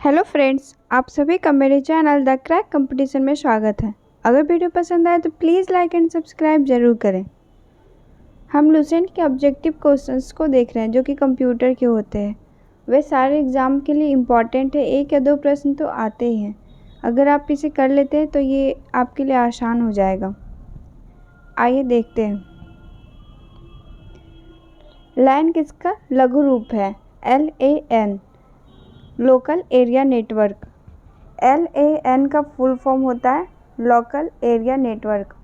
Hello friends, आप सभी का मेरे चैनल द क्रैक कंपटीशन में स्वागत है। अगर वीडियो पसंद आए तो प्लीज़ लाइक एंड सब्सक्राइब ज़रूर करें। हम लूसेंट के ऑब्जेक्टिव क्वेश्चंस को देख रहे हैं जो कि कंप्यूटर के होते हैं। वे सारे एग्ज़ाम के लिए इम्पॉर्टेंट है, एक या दो प्रश्न तो आते ही हैं। अगर आप इसे कर लेते हैं तो ये आपके लिए आसान हो जाएगा। आइए देखते हैं। LAN किसका लघु रूप है? LAN local area network. LAN का फुल फॉर्म होता है लोकल एरिया नेटवर्क।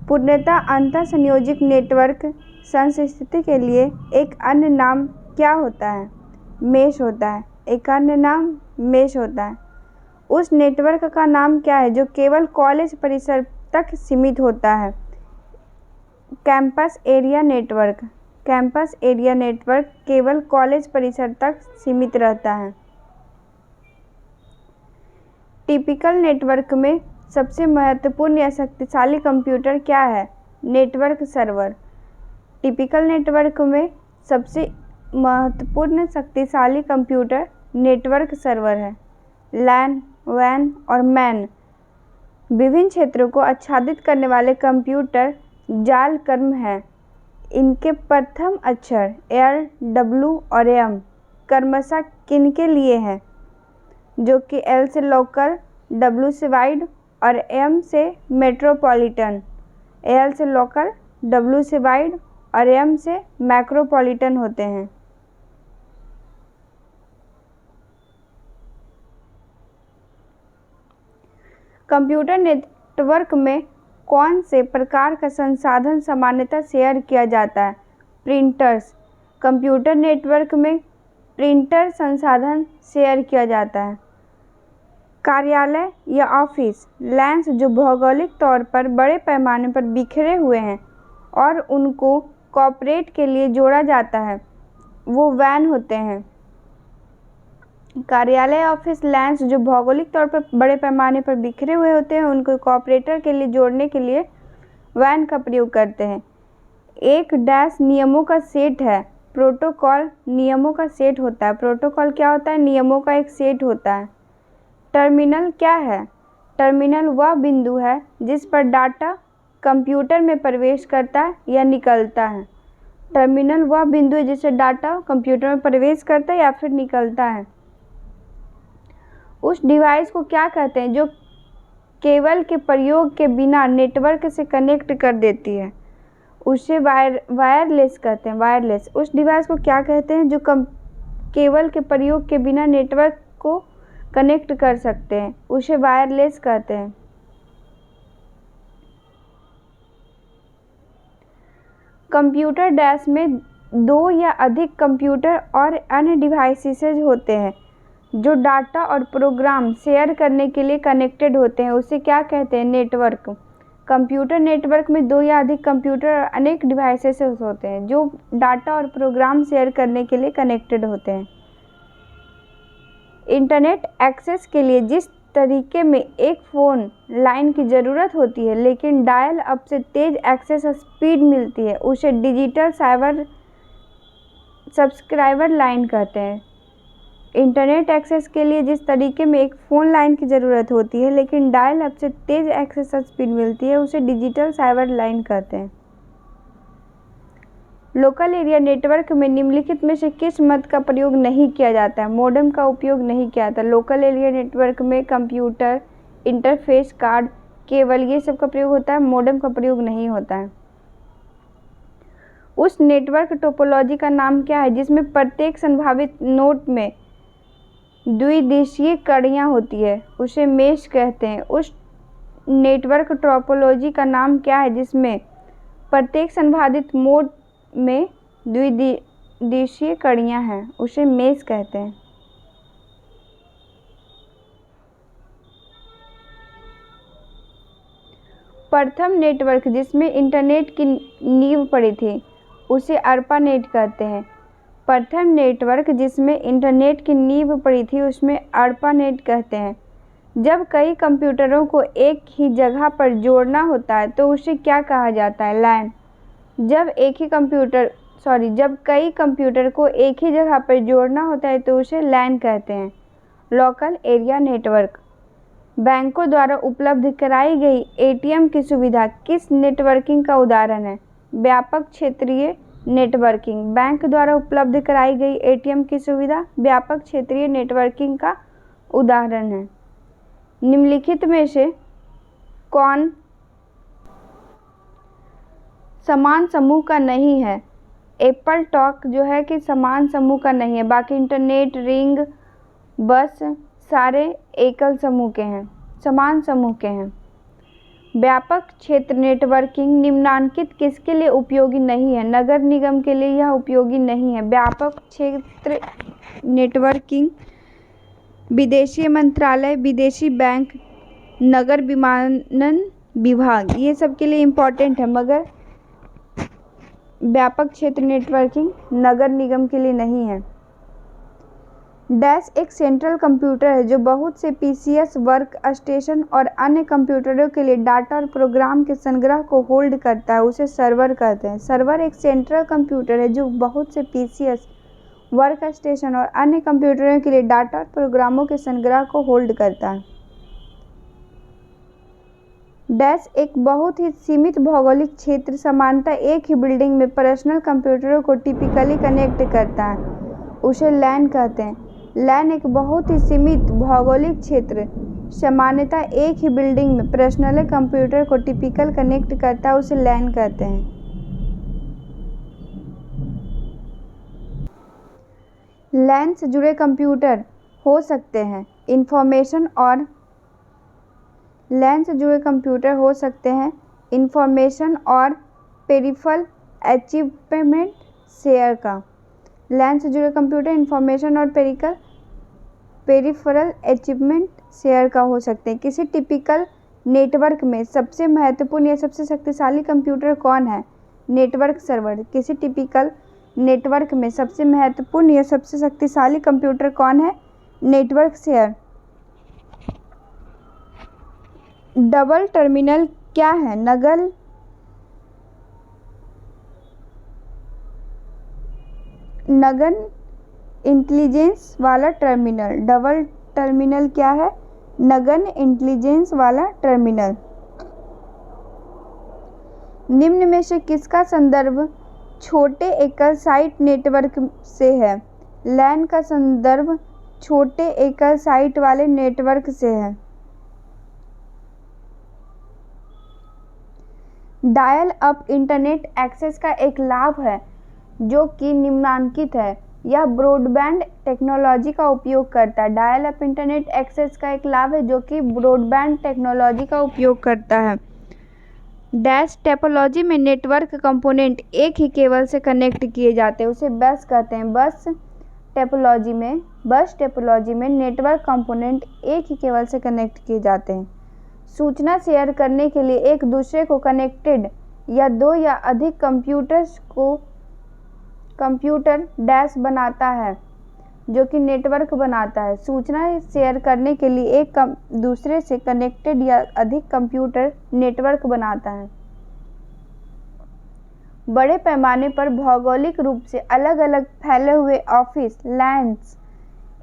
पूर्णतः अंतर संयोजित नेटवर्क संस्थिति के लिए एक अन्य नाम क्या होता है? मेश होता है। एक अन्य नाम मेश होता है। उस नेटवर्क का नाम क्या है जो केवल कॉलेज परिसर तक सीमित होता है? Campus area network. Campus area network केवल कॉलेज परिसर तक सीमित रहता है। टिपिकल नेटवर्क में सबसे महत्वपूर्ण या शक्तिशाली कंप्यूटर क्या है? Network server. टिपिकल नेटवर्क में सबसे महत्वपूर्ण शक्तिशाली कंप्यूटर नेटवर्क सर्वर है। LAN, WAN और MAN विभिन्न क्षेत्रों को आच्छादित करने वाले कंप्यूटर जाल कर्म हैं। इनके प्रथम अक्षर L, W और M क्रमशः किनके लिए हैं? जो कि L से लोकल, W से वाइड और M से मेट्रोपॉलिटन। L से लोकल, W से वाइड और M से मैक्रोपॉलिटन होते हैं। कंप्यूटर नेटवर्क में कौन से प्रकार का संसाधन सामान्यतः शेयर किया जाता है? प्रिंटर्स। कंप्यूटर नेटवर्क में प्रिंटर संसाधन शेयर किया जाता है। कार्यालय या ऑफिस लैंस जो भौगोलिक तौर पर बड़े पैमाने पर बिखरे हुए हैं और उनको कॉर्पोरेट के लिए जोड़ा जाता है, वो वैन होते हैं। कार्यालय ऑफिस लैंस जो भौगोलिक तौर पर बड़े पैमाने पर बिखरे हुए होते हैं, उनको कॉर्पोरेटर के लिए जोड़ने के लिए वैन का प्रयोग करते हैं। एक डैश नियमों का सेट है। प्रोटोकॉल नियमों का सेट होता है। प्रोटोकॉल क्या होता है? नियमों का एक सेट होता है। टर्मिनल क्या है? टर्मिनल वह बिंदु है जिस पर डाटा कंप्यूटर में प्रवेश करता है या निकलता है। टर्मिनल वह बिंदु है जिससे डाटा कंप्यूटर में प्रवेश करता है या फिर निकलता है। उस डिवाइस को क्या कहते हैं जो केबल के प्रयोग के बिना नेटवर्क से कनेक्ट कर देती है? उसे वायरलेस कहते हैं। वायरलेस उस डिवाइस को क्या कहते हैं जो केबल के प्रयोग के बिना नेटवर्क को कनेक्ट कर सकते हैं? उसे वायरलेस कहते हैं। कंप्यूटर डैश में दो या अधिक कंप्यूटर और अन्य डिवाइसेस होते हैं जो डाटा और प्रोग्राम शेयर करने के लिए कनेक्टेड होते हैं। उसे क्या कहते हैं? नेटवर्क। कंप्यूटर नेटवर्क में दो या अधिक कंप्यूटर और अनेक डिवाइसेस होते हैं जो डाटा और प्रोग्राम शेयर करने के लिए कनेक्टेड होते हैं। इंटरनेट एक्सेस के लिए जिस तरीके में एक फ़ोन लाइन की ज़रूरत होती है लेकिन डायल अप से तेज़ एक्सेस स्पीड मिलती है, उसे डिजिटल सब्सक्राइबर लाइन कहते हैं। इंटरनेट एक्सेस के लिए जिस तरीके में एक फ़ोन लाइन की ज़रूरत होती है लेकिन डायल अप से तेज़ एक्सेस स्पीड मिलती है, उसे डिजिटल साइबर लाइन कहते हैं। लोकल एरिया नेटवर्क में निम्नलिखित में से किस मत का प्रयोग नहीं किया जाता है? मॉडेम का उपयोग नहीं किया जाता। लोकल एरिया नेटवर्क में कंप्यूटर, इंटरफेस कार्ड, केबल ये सब का प्रयोग होता है, मॉडेम का प्रयोग नहीं होता है। उस नेटवर्क टोपोलॉजी का नाम क्या है जिसमें प्रत्येक संभावित नोड में द्विदिशीय कड़ियाँ होती है? उसे मेश कहते हैं। उस नेटवर्क टोपोलॉजी का नाम क्या है जिसमें प्रत्येक संभावित नोड में द्विदिशीय कड़ियाँ हैं? उसे मेश कहते हैं। प्रथम नेटवर्क जिसमें इंटरनेट की नींव पड़ी थी उसे ARPANET कहते हैं। प्रथम नेटवर्क जिसमें इंटरनेट की नींव पड़ी थी उसमें ARPANET कहते हैं। जब कई कंप्यूटरों को एक ही जगह पर जोड़ना होता है तो उसे क्या कहा जाता है? LAN। जब कई कंप्यूटर को एक ही जगह पर जोड़ना होता है तो उसे LAN कहते हैं। Local area network. बैंकों द्वारा उपलब्ध कराई गई एटीएम की सुविधा किस नेटवर्किंग का उदाहरण है? व्यापक क्षेत्रीय नेटवर्किंग। बैंक द्वारा उपलब्ध कराई गई एटीएम की सुविधा व्यापक क्षेत्रीय नेटवर्किंग का उदाहरण है। निम्नलिखित में से कौन समान समूह का नहीं है? एप्पल टॉक जो है कि समान समूह का नहीं है, बाकी इंटरनेट, रिंग, बस सारे एकल समूह के हैं, समान समूह के हैं। व्यापक क्षेत्र नेटवर्किंग निम्नलिखित किसके लिए उपयोगी नहीं है? नगर निगम के लिए यह उपयोगी नहीं है। व्यापक क्षेत्र नेटवर्किंग विदेशी मंत्रालय, विदेशी बैंक, नगर विमानन विभाग, ये सब के लिए इम्पोर्टेंट है, मगर व्यापक क्षेत्र नेटवर्किंग नगर निगम के लिए नहीं है। डैश एक सेंट्रल कंप्यूटर है जो बहुत से पीसीएस, वर्क स्टेशन और अन्य कंप्यूटरों के लिए डाटा और प्रोग्राम के संग्रह को होल्ड करता है, उसे सर्वर कहते हैं। सर्वर एक सेंट्रल कंप्यूटर है जो बहुत से पीसीएस, वर्क स्टेशन और अन्य कंप्यूटरों के लिए डाटा और प्रोग्रामों के संग्रह को होल्ड करता है। डैश एक बहुत ही सीमित भौगोलिक क्षेत्र सामान्यतः एक ही बिल्डिंग में पर्सनल कंप्यूटरों को टिपिकली कनेक्ट करता है, उसे लैन कहते हैं। लैन एक बहुत ही सीमित भौगोलिक क्षेत्र सामान्यतः एक ही बिल्डिंग में पर्सनल कंप्यूटर को टिपिकल कनेक्ट करता है, उसे लैन कहते हैं। लैन से जुड़े कंप्यूटर हो सकते हैं इंफॉर्मेशन और पेरिफेरल अचीवमेंट शेयर का। लैन से जुड़े कंप्यूटर इंफॉर्मेशन और पेरिफेरल अचीवमेंट शेयर का हो सकते हैं। किसी टिपिकल नेटवर्क में सबसे महत्वपूर्ण या सबसे शक्तिशाली कंप्यूटर कौन है? Network server. किसी टिपिकल नेटवर्क में सबसे महत्वपूर्ण या सबसे शक्तिशाली कंप्यूटर कौन है? Network share. डबल टर्मिनल क्या है? नगन इंटेलिजेंस वाला टर्मिनल। डबल टर्मिनल क्या है? नगन इंटेलिजेंस वाला टर्मिनल। निम्न में से किसका संदर्भ छोटे एकल साइट नेटवर्क से है? लैन का संदर्भ छोटे एकल साइट वाले नेटवर्क से है। डायल अप इंटरनेट एक्सेस का एक लाभ है जो कि निम्नलिखित है। यह ब्रॉडबैंड टेक्नोलॉजी का उपयोग करता है। डायल अप इंटरनेट एक्सेस का एक लाभ है जो कि ब्रॉडबैंड टेक्नोलॉजी का उपयोग करता है। डैश टोपोलॉजी में नेटवर्क कंपोनेंट एक ही केबल से कनेक्ट किए जाते हैं, उसे बस कहते हैं। बस टोपोलॉजी में नेटवर्क कंपोनेंट एक ही केबल से कनेक्ट किए जाते हैं। सूचना शेयर करने के लिए एक दूसरे को कनेक्टेड या दो या अधिक कंप्यूटर डैश बनाता है जो कि नेटवर्क बनाता है। सूचना शेयर करने के लिए एक दूसरे से कनेक्टेड या अधिक कंप्यूटर नेटवर्क बनाता है। बड़े पैमाने पर भौगोलिक रूप से अलग अलग फैले हुए ऑफिस लैंस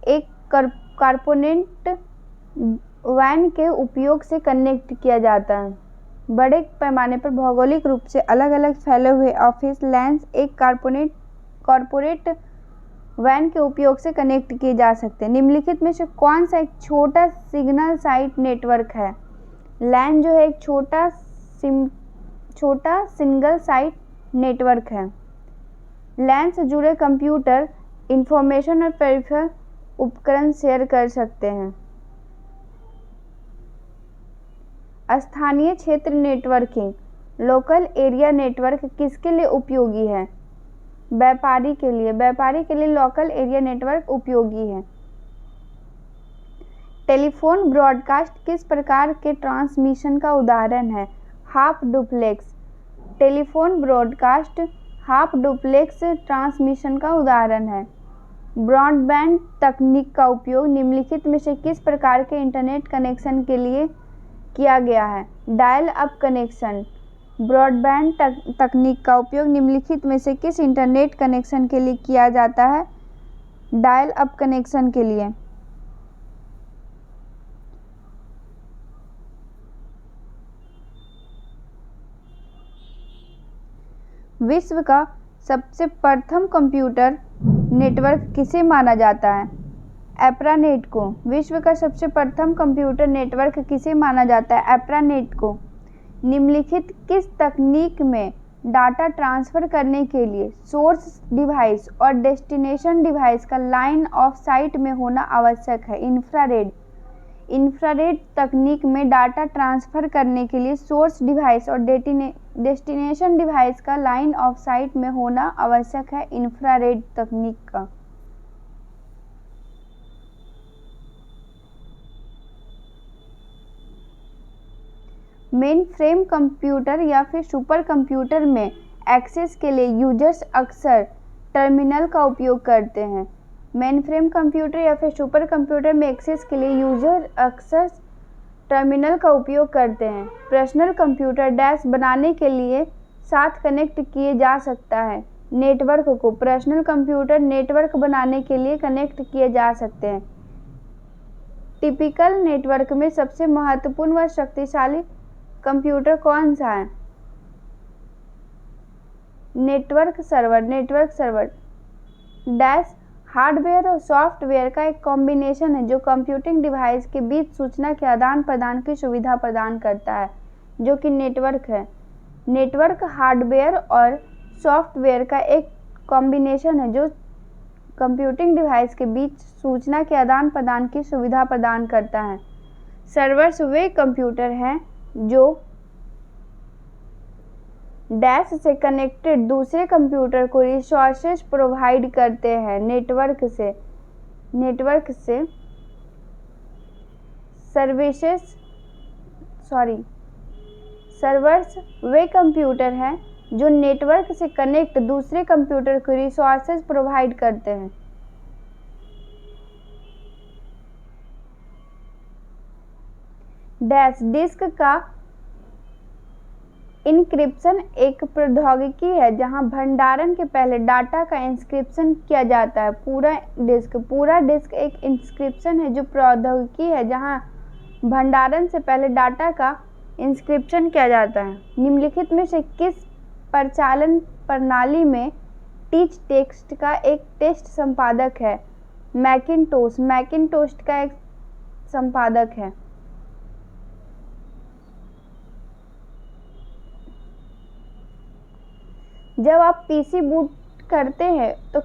एक कॉर्पोरेट वैन के उपयोग से कनेक्ट किया जाता है। बड़े पैमाने पर भौगोलिक रूप से अलग अलग फैले हुए ऑफिस लैंस एक कॉर्पोरेट वैन के उपयोग से कनेक्ट किए जा सकते हैं। निम्नलिखित में से कौन सा एक छोटा सिग्नल साइट नेटवर्क है? लैन जो है एक छोटा सिंगल साइट नेटवर्क है। लैन से जुड़े कंप्यूटर इंफॉर्मेशन और पेरिफेरल उपकरण शेयर कर सकते हैं। स्थानीय क्षेत्र नेटवर्किंग लोकल एरिया नेटवर्क किसके लिए उपयोगी है? व्यापारी के लिए लोकल एरिया नेटवर्क उपयोगी है। टेलीफोन ब्रॉडकास्ट किस प्रकार के ट्रांसमिशन का उदाहरण है? Half duplex. Telephone broadcast half duplex transmission का उदाहरण है। ब्रॉडबैंड तकनीक का उपयोग निम्नलिखित में से किस प्रकार के इंटरनेट कनेक्शन के लिए किया गया है? Dial up connection. ब्रॉडबैंड तकनीक का उपयोग निम्नलिखित में से किस इंटरनेट कनेक्शन के लिए किया जाता है? डायल अप कनेक्शन के लिए। विश्व का सबसे प्रथम कंप्यूटर नेटवर्क किसे माना जाता है? एप्रानेट को। विश्व का सबसे प्रथम कंप्यूटर नेटवर्क किसे माना जाता है? एप्रानेट को। निम्नलिखित किस तकनीक में डाटा ट्रांसफ़र करने के लिए सोर्स डिवाइस और डेस्टिनेशन डिवाइस का लाइन ऑफ साइट में होना आवश्यक है? इंफ्रारेड। इंफ्रारेड तकनीक में डाटा ट्रांसफ़र करने के लिए सोर्स डिवाइस और डेस्टिनेशन डिवाइस का लाइन ऑफ साइट में होना आवश्यक है। इंफ्रारेड तकनीक का। मेन फ्रेम कंप्यूटर या फिर सुपर कंप्यूटर में एक्सेस के लिए यूजर्स अक्सर टर्मिनल का उपयोग करते हैं। मेन फ्रेम कंप्यूटर या फिर सुपर कंप्यूटर में एक्सेस के लिए यूजर अक्सर टर्मिनल का उपयोग करते हैं। पर्सनल कंप्यूटर डैश बनाने के लिए साथ कनेक्ट किए जा सकता है। नेटवर्क को पर्सनल कंप्यूटर नेटवर्क बनाने के लिए कनेक्ट किए जा सकते हैं। टिपिकल नेटवर्क में सबसे महत्वपूर्ण व शक्तिशाली कंप्यूटर कौन सा है? Network server. Network server dash hardware और सॉफ्टवेयर का एक कॉम्बिनेशन है जो कंप्यूटिंग डिवाइस के बीच सूचना के आदान प्रदान की सुविधा प्रदान करता है, जो कि नेटवर्क है। नेटवर्क हार्डवेयर और सॉफ्टवेयर का एक कॉम्बिनेशन है जो कंप्यूटिंग डिवाइस के बीच सूचना के आदान प्रदान की सुविधा प्रदान करता है। सर्वर्स वे कंप्यूटर हैं जो डैश से कनेक्टेड दूसरे कंप्यूटर को रिसोर्सेज प्रोवाइड करते हैं। नेटवर्क से सर्वर्स वे कंप्यूटर हैं जो नेटवर्क से कनेक्ट दूसरे कंप्यूटर को रिसोर्सेज प्रोवाइड करते हैं। डैश डिस्क का इनक्रिप्शन एक प्रौद्योगिकी है जहां भंडारण के पहले डाटा का इंक्रिप्शन किया जाता है। पूरा डिस्क एक इंक्रिप्शन है जो प्रौद्योगिकी है जहां भंडारण से पहले डाटा का इंक्रिप्शन किया जाता है। निम्नलिखित में से किस परिचालन प्रणाली में टीच टेक्स्ट का एक टेक्स्ट संपादक है? मैकिन्टोश। मैकिन्टोश का एक संपादक है। जब आप पीसी बूट करते हैं तो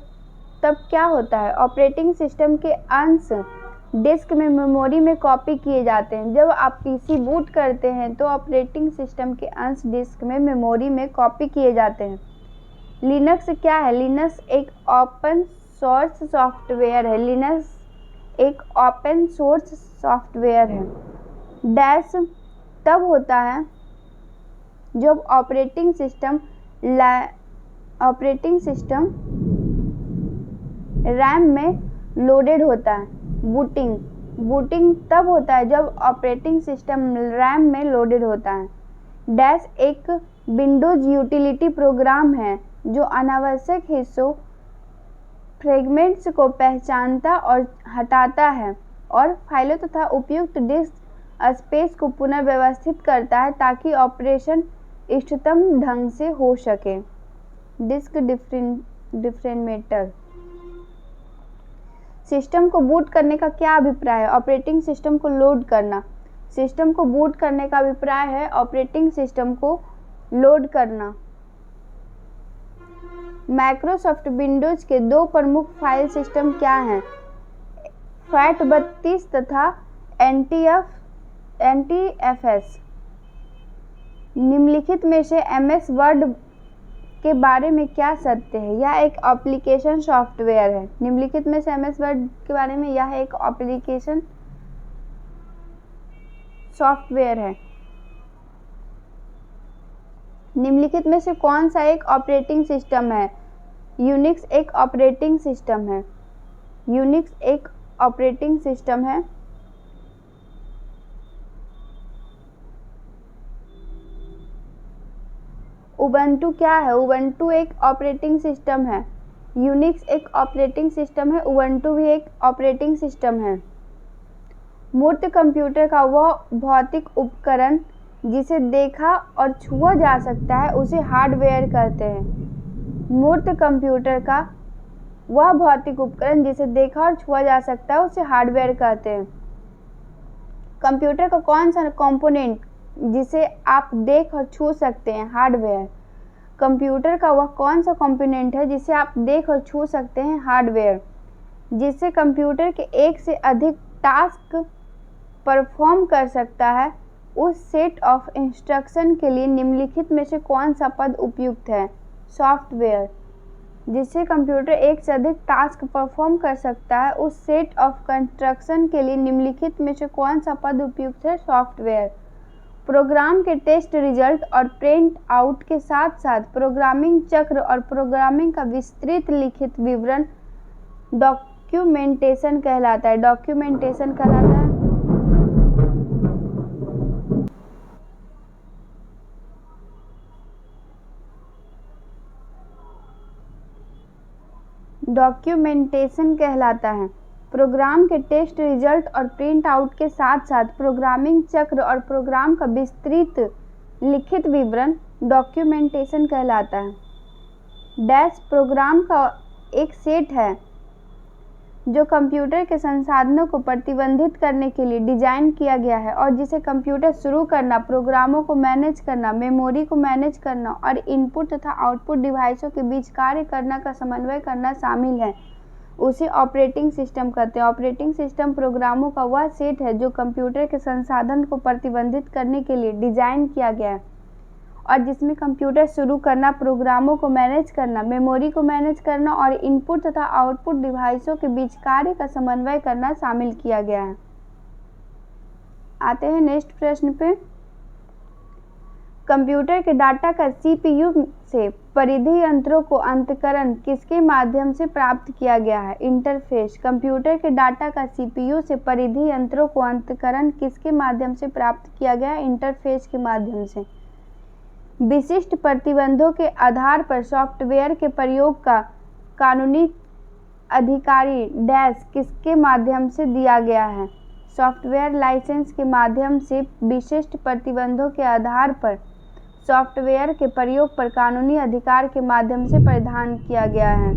तब क्या होता है? ऑपरेटिंग सिस्टम के अंश डिस्क में मेमोरी में कॉपी किए जाते हैं। जब आप पीसी बूट करते हैं तो ऑपरेटिंग सिस्टम के अंश डिस्क में मेमोरी में कॉपी किए जाते हैं। लिनक्स क्या है? लिनक्स एक ओपन सोर्स सॉफ्टवेयर है। लिनक्स एक ओपन सोर्स सॉफ्टवेयर है। डैश तब होता है जब ऑपरेटिंग रैम में लोडेड होता है। बूटिंग तब होता है जब ऑपरेटिंग सिस्टम रैम में लोडेड होता है। डैश एक विंडोज यूटिलिटी प्रोग्राम है जो अनावश्यक हिस्सों फ्रेगमेंट्स को पहचानता और हटाता है और फाइलों तथा उपयुक्त डिस्क स्पेस को पुनर्व्यवस्थित करता है ताकि ऑपरेशन इष्टतम ढंग से हो सके। Disc defragmenter. सिस्टम को बूट करने का क्या अभिप्राय है? ऑपरेटिंग सिस्टम को लोड करना। सिस्टम को बूट करने का अभिप्राय है ऑपरेटिंग सिस्टम को लोड करना। माइक्रोसॉफ्ट विंडोज के दो प्रमुख फाइल सिस्टम क्या हैं? FAT32 तथा NTFS। निम्नलिखित में से MS वर्ड के बारे में क्या सत्य है? यह एक एप्लीकेशन सॉफ्टवेयर है। निम्नलिखित में से MS वर्ड के बारे में यह एक एप्लीकेशन सॉफ्टवेयर है। निम्नलिखित में से कौन सा एक ऑपरेटिंग सिस्टम है? यूनिक्स एक ऑपरेटिंग सिस्टम है। यूनिक्स एक ऑपरेटिंग सिस्टम है। उबंटू क्या है? उबंटू एक ऑपरेटिंग सिस्टम है। यूनिक्स एक ऑपरेटिंग सिस्टम है। उबंटू भी एक ऑपरेटिंग सिस्टम है। मूर्त कंप्यूटर का वह भौतिक उपकरण जिसे देखा और छुआ जा सकता है उसे हार्डवेयर कहते हैं। मूर्त कंप्यूटर का वह भौतिक उपकरण जिसे देखा और छुआ जा सकता है उसे हार्डवेयर कहते हैं। कंप्यूटर का कौन सा कंपोनेंट जिसे आप देख और छू सकते हैं? हार्डवेयर। कंप्यूटर का वह कौन सा कंपोनेंट है जिसे आप देख और छू सकते हैं? हार्डवेयर। जिससे कंप्यूटर के एक से अधिक टास्क परफॉर्म कर सकता है, उस सेट ऑफ इंस्ट्रक्शन के लिए निम्नलिखित में से कौन सा पद उपयुक्त है? सॉफ्टवेयर। जिससे कंप्यूटर एक से अधिक टास्क परफॉर्म कर सकता है, उस सेट ऑफ इंस्ट्रक्शन के लिए निम्नलिखित में से कौन सा पद उपयुक्त है? सॉफ्टवेयर। प्रोग्राम के टेस्ट रिजल्ट और प्रिंट आउट के साथ साथ प्रोग्रामिंग चक्र और प्रोग्रामिंग का विस्तृत लिखित विवरण डॉक्यूमेंटेशन कहलाता है। डॉक्यूमेंटेशन कहलाता है। डॉक्यूमेंटेशन कहलाता है। प्रोग्राम के टेस्ट रिजल्ट और प्रिंट आउट के साथ साथ प्रोग्रामिंग चक्र और प्रोग्राम का विस्तृत लिखित विवरण डॉक्यूमेंटेशन कहलाता है। डैश प्रोग्राम का एक सेट है जो कंप्यूटर के संसाधनों को प्रतिबंधित करने के लिए डिजाइन किया गया है और जिसे कंप्यूटर शुरू करना, प्रोग्रामों को मैनेज करना, मेमोरी को मैनेज करना और इनपुट तथा आउटपुट डिवाइसों के बीच कार्य करना का समन्वय करना शामिल है, उसे ऑपरेटिंग सिस्टम कहते हैं। ऑपरेटिंग सिस्टम प्रोग्रामों का वह सेट है जो कंप्यूटर के संसाधन को प्रतिबंधित करने के लिए डिजाइन किया गया है और जिसमें कंप्यूटर शुरू करना, प्रोग्रामों को मैनेज करना, मेमोरी को मैनेज करना और इनपुट तथा आउटपुट डिवाइसों के बीच कार्य का समन्वय करना शामिल किया गया है। आते हैं नेक्स्ट प्रश्न पे। कंप्यूटर के डाटा का सीपीयू से परिधि यंत्रों को अंतःकरण किसके माध्यम से प्राप्त किया गया है? इंटरफेस। कंप्यूटर के डाटा का सीपीयू से परिधि यंत्रों को अंतःकरण किसके माध्यम से प्राप्त किया गया है? इंटरफेस के माध्यम से। विशिष्ट प्रतिबंधों के आधार पर सॉफ्टवेयर के प्रयोग का कानूनी अधिकारी डैश किसके माध्यम से दिया गया है? सॉफ्टवेयर लाइसेंस के माध्यम से विशिष्ट प्रतिबंधों के आधार पर सॉफ्टवेयर के प्रयोग पर कानूनी अधिकार के माध्यम से प्रदान किया गया है।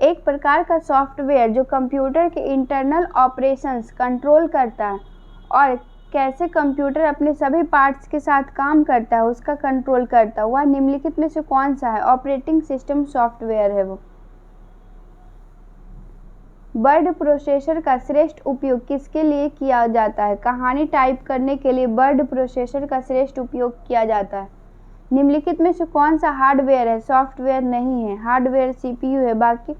एक प्रकार का सॉफ्टवेयर जो कंप्यूटर के इंटरनल ऑपरेशंस कंट्रोल करता है और कैसे कंप्यूटर अपने सभी पार्ट्स के साथ काम करता है उसका कंट्रोल करता है, वह निम्नलिखित में से कौन सा है? ऑपरेटिंग सिस्टम सॉफ्टवेयर है वो। वर्ड प्रोसेसर का श्रेष्ठ उपयोग किसके लिए किया जाता है? कहानी टाइप करने के लिए वर्ड प्रोसेसर का श्रेष्ठ उपयोग किया जाता है। निम्नलिखित में से कौन सा हार्डवेयर है? सॉफ्टवेयर नहीं है। हार्डवेयर सीपीयू है। बाकी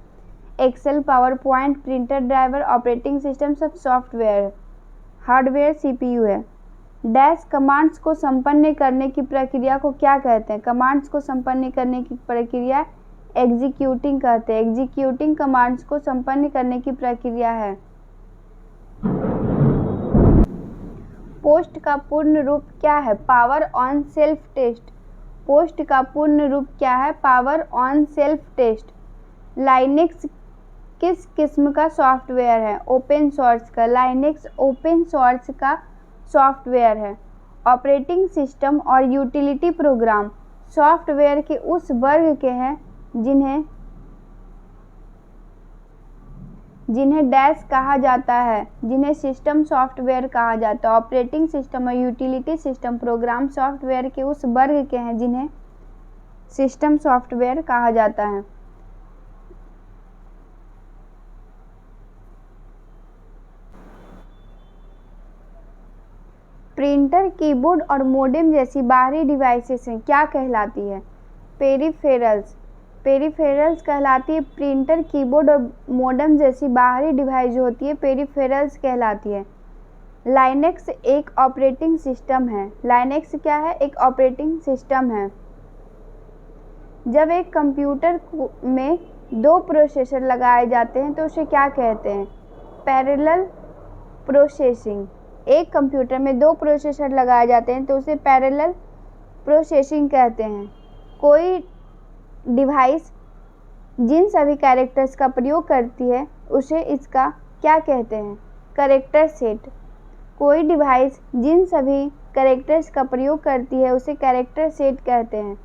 Excel, PowerPoint, printer, driver, operating system सब सॉफ्टवेयर है। हार्डवेयर सीपीयू है। डैश कमांड्स को संपन्न करने की प्रक्रिया को क्या कहते हैं? कमांड्स को संपन्न करने की प्रक्रिया एग्जीक्यूटिंग कहते हैं। एग्जीक्यूटिंग कमांड्स को संपन्न करने की प्रक्रिया है। पोस्ट का पूर्ण रूप क्या है? Power on self test. POST का पूर्ण रूप क्या है? Power on self test. Linux किस किस्म का सॉफ्टवेयर है? ओपन सोर्स का। लाइनेक्स ओपन सोर्स का सॉफ्टवेयर है। ऑपरेटिंग सिस्टम और यूटिलिटी प्रोग्राम सॉफ्टवेयर के उस वर्ग के हैं जिन्हें डैश कहा जाता है, जिन्हें सिस्टम सॉफ्टवेयर कहा जाता है। ऑपरेटिंग सिस्टम और यूटिलिटी सिस्टम प्रोग्राम सॉफ्टवेयर के उस वर्ग के हैं जिन्हें सिस्टम सॉफ्टवेयर कहा जाता है। प्रिंटर, कीबोर्ड और मोडेम जैसी बाहरी डिवाइसेस हैं क्या कहलाती है? पेरिफेरल्स। पेरिफेरल्स कहलाती है। प्रिंटर, कीबोर्ड और मोडेम जैसी बाहरी डिवाइस जो होती है पेरिफेरल्स कहलाती है। लाइनेक्स एक ऑपरेटिंग सिस्टम है। लाइनेक्स क्या है? एक ऑपरेटिंग सिस्टम है। जब एक कंप्यूटर में दो प्रोसेसर लगाए जाते हैं तो उसे क्या कहते हैं? Parallel processing. एक कंप्यूटर में दो प्रोसेसर लगाए जाते हैं तो उसे पैरेलल प्रोसेसिंग कहते हैं। कोई डिवाइस जिन सभी कैरेक्टर्स का प्रयोग करती है उसे इसका क्या कहते हैं? Character set. कोई डिवाइस जिन सभी कैरेक्टर्स का प्रयोग करती है उसे कैरेक्टर सेट कहते हैं।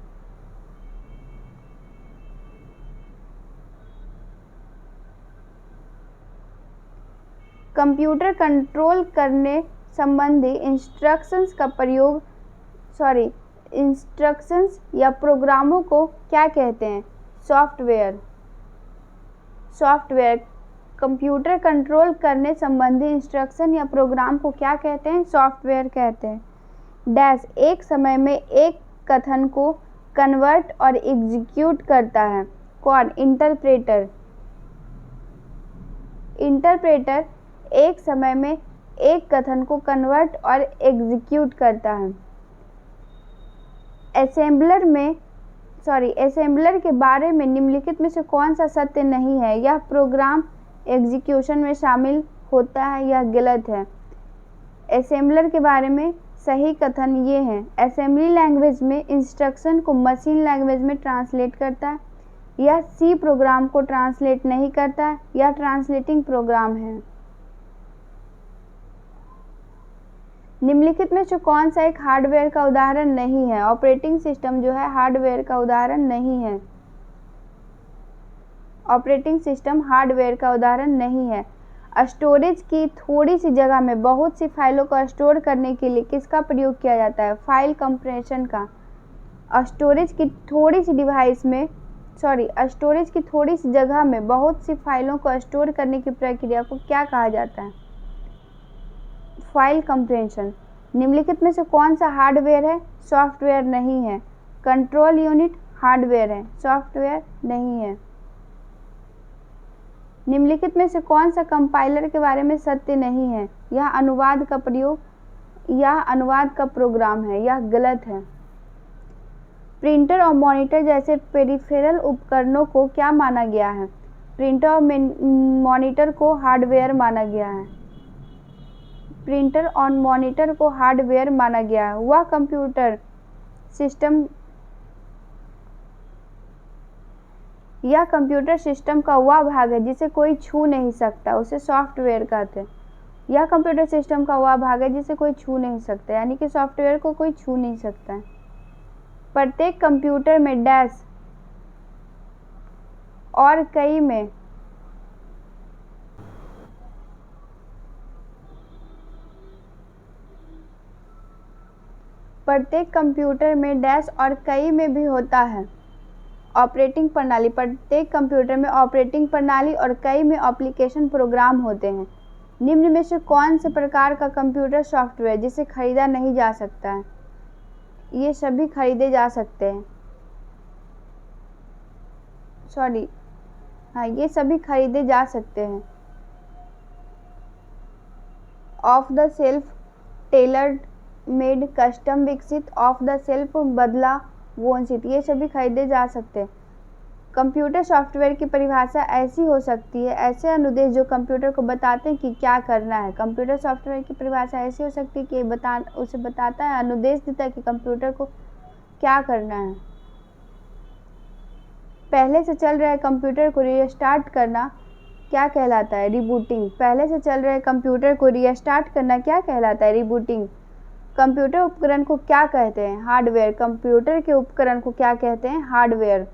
कंप्यूटर कंट्रोल करने संबंधी इंस्ट्रक्शंस या प्रोग्रामों को क्या कहते हैं? सॉफ्टवेयर। कंप्यूटर कंट्रोल करने संबंधी इंस्ट्रक्शन या प्रोग्राम को क्या कहते हैं? सॉफ्टवेयर कहते हैं। डैश एक समय में एक कथन को कन्वर्ट और एग्जीक्यूट करता है। कौन? इंटरप्रेटर। इंटरप्रेटर एक समय में एक कथन को कन्वर्ट और एग्जीक्यूट करता है। असेंबलर के बारे में निम्नलिखित में से कौन सा सत्य नहीं है? यह प्रोग्राम एग्जीक्यूशन में शामिल होता है, यह गलत है। असेंबलर के बारे में सही कथन ये है: असेंबली लैंग्वेज में इंस्ट्रक्शन को मशीन लैंग्वेज में ट्रांसलेट करता है। यह सी प्रोग्राम को ट्रांसलेट नहीं करता है, यह ट्रांसलेटिंग प्रोग्राम है। निम्नलिखित में से कौन सा एक हार्डवेयर का उदाहरण नहीं है? ऑपरेटिंग सिस्टम जो है हार्डवेयर का उदाहरण नहीं है। ऑपरेटिंग सिस्टम हार्डवेयर का उदाहरण नहीं है। स्टोरेज की थोड़ी सी जगह में बहुत सी फाइलों को स्टोर करने के लिए किसका प्रयोग किया जाता है? फाइल कंप्रेशन का। स्टोरेज की थोड़ी सी जगह में बहुत सी फाइलों को स्टोर करने की प्रक्रिया को क्या कहा जाता है? File compression. निम्नलिखित में से कौन सा हार्डवेयर है? सॉफ्टवेयर नहीं है। कंट्रोल यूनिट हार्डवेयर है, सॉफ्टवेयर नहीं है। निम्नलिखित में से कौन सा कंपाइलर के बारे में सत्य नहीं है? यह अनुवाद का प्रोग्राम है, यह गलत है। प्रिंटर और मॉनिटर जैसे पेरिफेरल उपकरणों को क्या माना गया है? प्रिंटर और मॉनिटर को हार्डवेयर माना गया है। प्रिंटर और मॉनिटर को हार्डवेयर माना गया है। वह कंप्यूटर सिस्टम का वह भाग है जिसे कोई छू नहीं सकता, उसे सॉफ्टवेयर कहते हैं। यह कंप्यूटर सिस्टम का वह भाग है जिसे कोई छू नहीं सकता, यानी कि सॉफ्टवेयर को कोई छू नहीं सकता है। प्रत्येक कंप्यूटर में डैश और कई में प्रत्येक कंप्यूटर में डैश और कई में भी होता है। ऑपरेटिंग प्रणाली। प्रत्येक कंप्यूटर में ऑपरेटिंग प्रणाली और कई में एप्लीकेशन प्रोग्राम होते हैं। निम्न में से कौन से प्रकार का कंप्यूटर सॉफ्टवेयर जिसे खरीदा नहीं जा सकता है? ये सभी खरीदे जा सकते हैं। ये सभी खरीदे जा सकते हैं। Of the self, tailored made, custom विकसित, ऑफ द सेल्फ बदला वंचित, ये सभी खरीदे जा सकते हैं। कंप्यूटर सॉफ्टवेयर की परिभाषा ऐसी हो सकती है: ऐसे अनुदेश जो कंप्यूटर को बताते हैं कि क्या करना है। कंप्यूटर सॉफ्टवेयर की परिभाषा ऐसी हो सकती है कि उसे बताता है, अनुदेश देता है कि कंप्यूटर को क्या करना है। पहले से चल रहे कंप्यूटर को रीस्टार्ट करना क्या कहलाता है? रिबूटिंग। पहले से चल रहे कंप्यूटर को रीस्टार्ट करना क्या कहलाता है? रिबूटिंग। कंप्यूटर उपकरण को क्या कहते हैं? हार्डवेयर। कंप्यूटर के उपकरण को क्या कहते हैं? हार्डवेयर।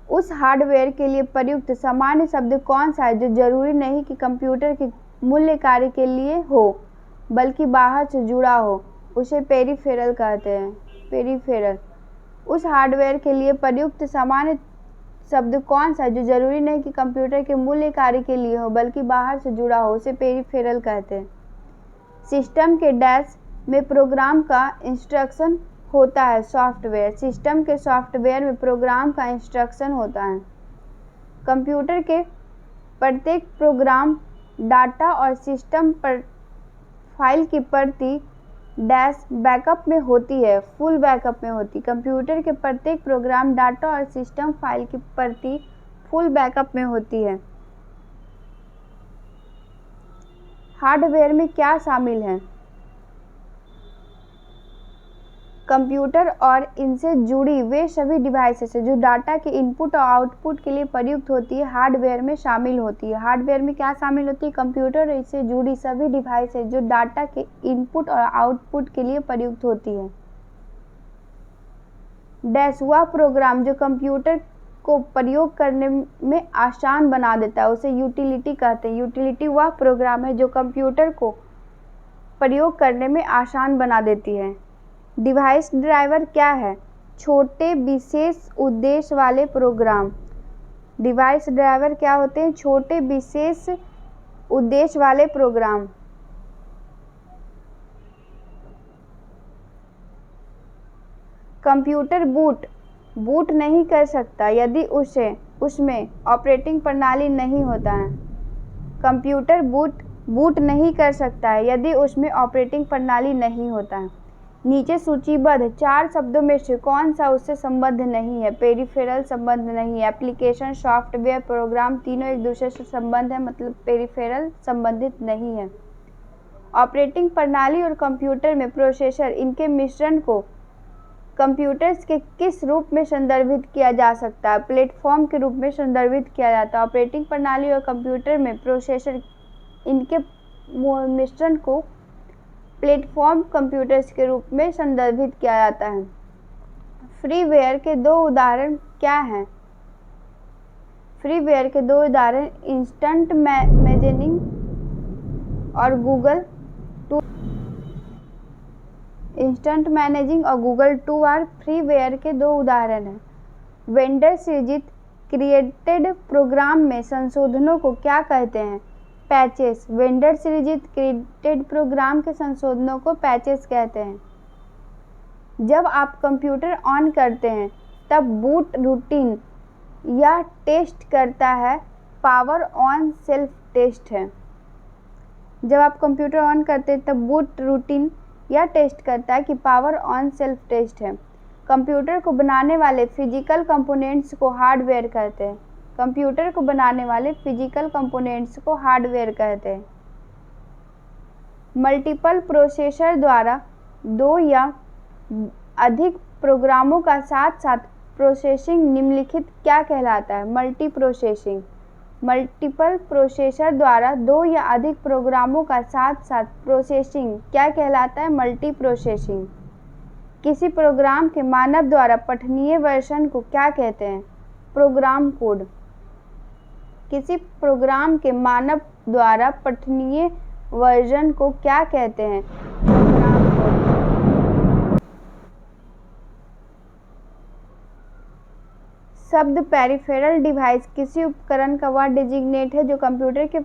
उस हार्डवेयर के लिए प्रयुक्त सामान्य शब्द कौन सा है जो जरूरी नहीं कि कंप्यूटर के मूल कार्य के लिए हो, बल्कि बाहर से जुड़ा हो? उसे पेरिफेरल कहते हैं। पेरिफेरल। उस हार्डवेयर के लिए प्रयुक्त सामान्य शब्द कौन सा है जो जरूरी नहीं कि कंप्यूटर के मूल कार्य के लिए हो, बल्कि बाहर से जुड़ा हो? उसे पेरिफेरल कहते हैं। सिस्टम के डैश में प्रोग्राम का इंस्ट्रक्शन होता है। सॉफ्टवेयर। सिस्टम के सॉफ्टवेयर में प्रोग्राम का इंस्ट्रक्शन होता है। कंप्यूटर के प्रत्येक प्रोग्राम, डाटा और सिस्टम पर फाइल की प्रति डैश बैकअप में होती है, फुल बैकअप में होती। कंप्यूटर के प्रत्येक प्रोग्राम, डाटा और सिस्टम फाइल की प्रति फुल बैकअप में होती है। हार्डवेयर में क्या शामिल है? कंप्यूटर और इनसे जुड़ी वे सभी डिवाइसेस जो डाटा के इनपुट और आउटपुट के लिए प्रयुक्त होती है हार्डवेयर में शामिल होती है। हार्डवेयर में क्या शामिल होती है? कंप्यूटर और इससे जुड़ी सभी डिवाइसेस जो डाटा के इनपुट और आउटपुट के लिए प्रयुक्त होती है। डैश वह प्रोग्राम जो कंप्यूटर को प्रयोग करने में आसान बना देता है उसे यूटिलिटी कहते हैं। यूटिलिटी वह प्रोग्राम है जो कंप्यूटर को प्रयोग करने में आसान बना देती है। डिवाइस ड्राइवर क्या है? छोटे विशेष उद्देश्य वाले प्रोग्राम। डिवाइस ड्राइवर क्या होते हैं? छोटे विशेष उद्देश्य वाले प्रोग्राम। कंप्यूटर बूट नहीं कर सकता यदि उसमें ऑपरेटिंग प्रणाली नहीं होता है। कंप्यूटर बूट नहीं कर सकता है यदि उसमें ऑपरेटिंग प्रणाली नहीं होता है। नीचे सूचीबद्ध 4 शब्दों में से कौन सा उससे संबद्ध नहीं है? पेरिफेरल संबद्ध नहीं है, एप्लीकेशन, सॉफ्टवेयर, प्रोग्राम तीनों एक दूसरे से संबद्ध है, मतलब पेरिफेरल संबंधित नहीं है। ऑपरेटिंग प्रणाली और कंप्यूटर में प्रोसेसर, इनके मिश्रण को कंप्यूटर्स के किस रूप में संदर्भित किया जा सकता है? प्लेटफॉर्म के रूप में संदर्भित किया जाता है। ऑपरेटिंग प्रणाली और कंप्यूटर में प्रोसेसर, इनके मिश्रण को प्लेटफॉर्म कंप्यूटर्स के रूप में संदर्भित किया जाता है। फ्रीवेयर के 2 उदाहरण क्या हैं? फ्रीवेयर के 2 उदाहरण इंस्टेंट मैनेजिंग और गूगल टूर फ्रीवेयर के 2 उदाहरण हैं। वेंडर सृजित क्रिएटेड प्रोग्राम में संशोधनों को क्या कहते हैं? पैचेस। वेंडर सृजित क्रिएटेड प्रोग्राम के संशोधनों को पैचेस कहते हैं। जब आप कंप्यूटर ऑन करते हैं तब बूट रूटीन या टेस्ट करता है पावर ऑन सेल्फ टेस्ट है। जब आप कंप्यूटर ऑन करते हैं तब बूट रूटीन या टेस्ट करता है कि पावर ऑन सेल्फ टेस्ट है। कंप्यूटर को बनाने वाले फिजिकल कंपोनेंट्स को हार्डवेयर कहते हैं। कंप्यूटर को बनाने वाले फिजिकल कंपोनेंट्स को हार्डवेयर कहते हैं। मल्टीपल प्रोसेसर द्वारा 2 या अधिक प्रोग्रामों का साथ साथ प्रोसेसिंग निम्नलिखित क्या कहलाता है? Multi processing. मल्टीपल प्रोसेसर द्वारा 2 या अधिक प्रोग्रामों का साथ साथ प्रोसेसिंग क्या कहलाता है? Multi processing. किसी प्रोग्राम के मानव द्वारा पठनीय वर्जन को क्या कहते हैं? Program code. किसी प्रोग्राम के मानव द्वारा पठनीय वर्जन को क्या कहते हैं? Program code. शब्द पेरिफेरल डिवाइस किसी उपकरण का वह डेजिग्नेट है जो कंप्यूटर के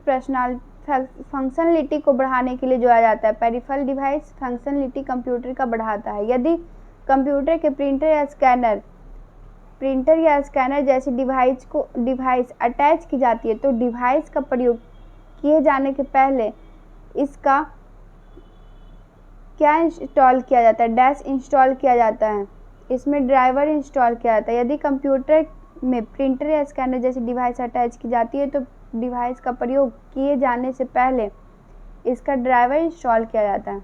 फंक्शनलिटी को बढ़ाने के लिए जोड़ा जाता है। पेरिफेरल डिवाइस फंक्शनलिटी कंप्यूटर का बढ़ाता है। यदि कंप्यूटर के प्रिंटर या स्कैनर जैसी डिवाइस अटैच की जाती है तो डिवाइस का प्रयोग किए जाने के पहले इसका क्या इंस्टॉल किया जाता है? डैश इंस्टॉल किया जाता है। इसमें ड्राइवर इंस्टॉल किया जाता है। यदि कंप्यूटर में प्रिंटर या स्कैनर जैसी डिवाइस अटैच की जाती है तो डिवाइस का प्रयोग किए जाने से पहले इसका ड्राइवर इंस्टॉल किया जाता है।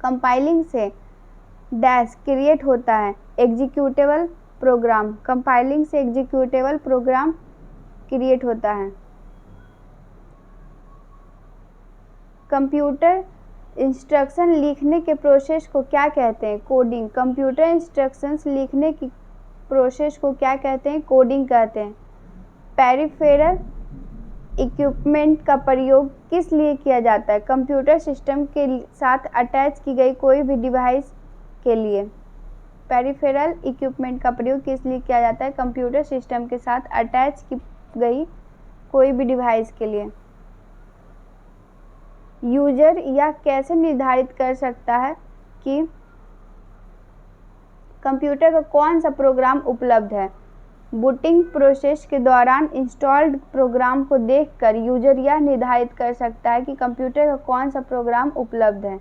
कंपाइलिंग से डैश क्रिएट होता है एग्जीक्यूटेबल प्रोग्राम। कंपाइलिंग से एग्जीक्यूटेबल प्रोग्राम क्रिएट होता है। कंप्यूटर इंस्ट्रक्शन लिखने के प्रोसेस को क्या कहते हैं? कोडिंग। कंप्यूटर इंस्ट्रक्शंस लिखने की प्रोसेस को क्या कहते हैं? कोडिंग कहते हैं। पेरिफेरल इक्विपमेंट का प्रयोग किस लिए किया जाता है? कंप्यूटर सिस्टम के साथ अटैच की गई कोई भी डिवाइस के लिए। पेरिफेरल इक्विपमेंट का प्रयोग किस लिए किया जाता है? कंप्यूटर सिस्टम के साथ अटैच की गई कोई भी डिवाइस के लिए। यूजर यह कैसे निर्धारित कर सकता है कि कंप्यूटर का कौन सा प्रोग्राम उपलब्ध है? बूटिंग प्रोसेस के दौरान इंस्टॉल्ड प्रोग्राम को देखकर यूजर यह निर्धारित कर सकता है कि कंप्यूटर का कौन सा प्रोग्राम उपलब्ध है।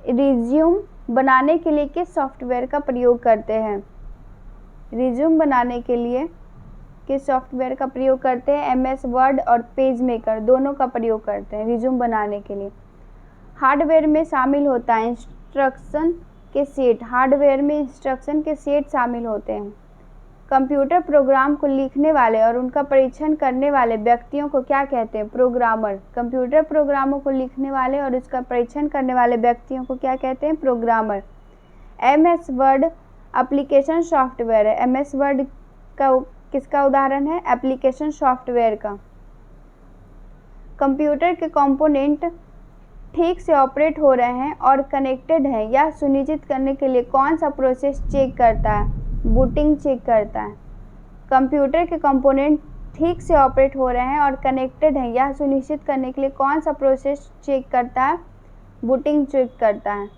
रिज्यूम बनाने के लिए किस सॉफ्टवेयर का प्रयोग करते हैं? रिज्यूम बनाने के लिए किस सॉफ्टवेयर का प्रयोग करते हैं? MS वर्ड और पेज मेकर दोनों का प्रयोग करते हैं रिज्यूम बनाने के लिए। हार्डवेयर में शामिल होता है इंस्ट्रक्शन के सेट, हार्डवेयर में इंस्ट्रक्शन के सेट शामिल होते हैं। कंप्यूटर प्रोग्राम को लिखने वाले और उनका परीक्षण करने वाले व्यक्तियों को क्या कहते हैं? प्रोग्रामर। कंप्यूटर प्रोग्रामों को लिखने वाले और उसका परीक्षण करने वाले व्यक्तियों को क्या कहते हैं? Programmer. MS word application software है। MS वर्ड का किसका उदाहरण है? एप्लीकेशन सॉफ्टवेयर का। कंप्यूटर के कंपोनेंट ठीक से ऑपरेट हो रहे हैं और कनेक्टेड हैं यह सुनिश्चित करने के लिए कौन सा प्रोसेस चेक करता है? बूटिंग चेक करता है। कंप्यूटर के कंपोनेंट ठीक से ऑपरेट हो रहे हैं और कनेक्टेड हैं यह सुनिश्चित करने के लिए कौन सा प्रोसेस चेक करता है? बूटिंग चेक करता है।